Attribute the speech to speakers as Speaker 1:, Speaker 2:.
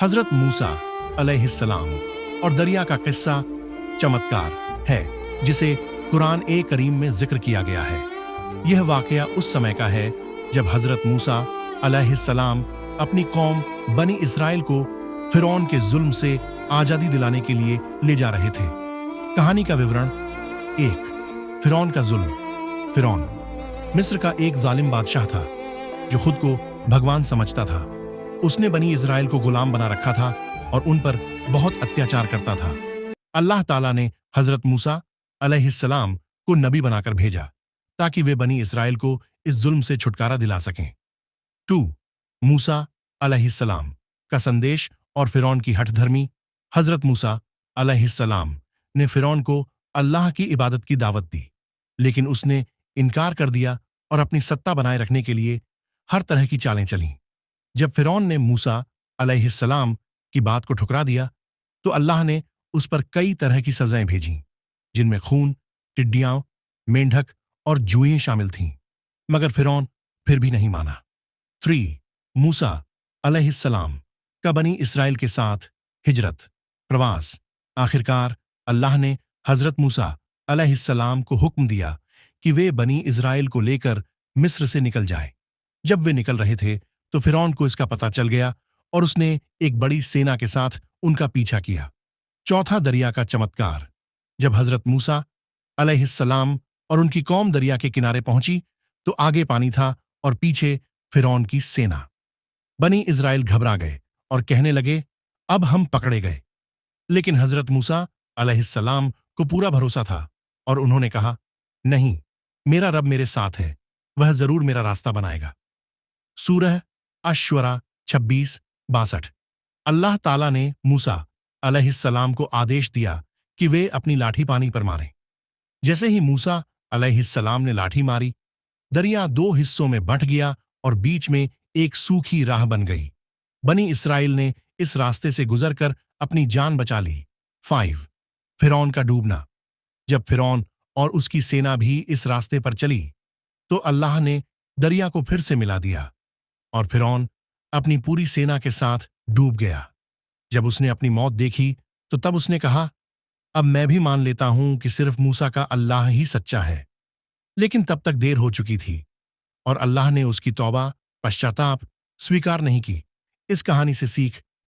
Speaker 1: हजरत मूसा अलैहिस्सलाम और दरिया का किस्सा चमत्कार है जिसे कुरान ए करीम में जिक्र किया गया है। यह वाकया उस समय का है जब हजरत मूसा अलैहिस्सलाम अपनी कौम बनी इस्राइल को फिरौन के जुल्म से आजादी दिलाने के लिए ले जा रहे थे। कहानी का विवरण। 1। फिरौन का जुल्म। फिरौन मिस्र का एक जालिम बादशाह था जो खुद को भगवान समझता था। उसने बनी इस्राइल को गुलाम बना रखा था और उन पर बहुत अत्याचार करता था। अल्लाह ताला ने हजरत मूसा अलैहिस्सलाम को नबी बनाकर भेजा ताकि वे बनी इस्राइल को इस जुल्म से छुटकारा दिला सकें। 2। मूसा अलैहिस्सलाम का संदेश और फिरौन की हठधर्मी। हजरत मूसा अलैहिस्सलाम ने फिरौन को अल्लाह की इबादत की दावत दी, लेकिन उसने इनकार कर दिया और अपनी सत्ता बनाए रखने के लिए हर तरह की चालें चलीं। जब फिरौन ने मूसा अलैहिस्सलाम की बात को ठुकरा दिया तो अल्लाह ने उस पर कई तरह की सजाएं भेजीं, जिनमें खून, टिड्डियां, मेंढक और जुएं शामिल थीं, मगर फिरौन फिर भी नहीं माना। 3। मूसा अलैहिस्सलाम का बनी इस्राइल के साथ हिजरत, प्रवास। आखिरकार अल्लाह ने हजरत मूसा अलैहिस्सलाम को हुक्म दिया कि वे बनी इस्राइल को लेकर मिस्र से निकल जाए। जब वे निकल रहे थे तो फिरौन को इसका पता चल गया और उसने एक बड़ी सेना के साथ उनका पीछा किया। 4। दरिया का चमत्कार। जब हजरत मूसा अलैहिस्सलाम और उनकी कौम दरिया के किनारे पहुंची तो आगे पानी था और पीछे फिरौन की सेना। बनी इस्राइल घबरा गए और कहने लगे, अब हम पकड़े गए। लेकिन हजरत मूसा अलैहिस्सलाम को पूरा भरोसा था और उन्होंने कहा, नहीं, मेरा रब मेरे साथ है, वह जरूर मेरा रास्ता बनाएगा। सूरह अश्शूरा 26-62। अल्लाह ताला ने मूसा अलैहिस्सलाम को आदेश दिया कि वे अपनी लाठी पानी पर मारें। जैसे ही मूसा अलैहिस्सलाम ने लाठी मारी, दरिया 2 हिस्सों में बंट गया और बीच में एक सूखी राह बन गई। बनी इस्राइल ने इस रास्ते से गुजरकर अपनी जान बचा ली। 5। फिरौन का डूबना। जब फिरौन और उसकी सेना भी इस रास्ते पर चली तो अल्लाह ने दरिया को फिर से मिला दिया और फिरौन अपनी पूरी सेना के साथ डूब गया। जब उसने अपनी मौत देखी तो तब उसने कहा, अब मैं भी मान लेता हूं कि सिर्फ मूसा का अल्लाह ही सच्चा है। लेकिन तब तक देर हो चुकी थी और अल्लाह ने उसकी तौबा, पश्चाताप स्वीकार नहीं की। इस कहानी से सीख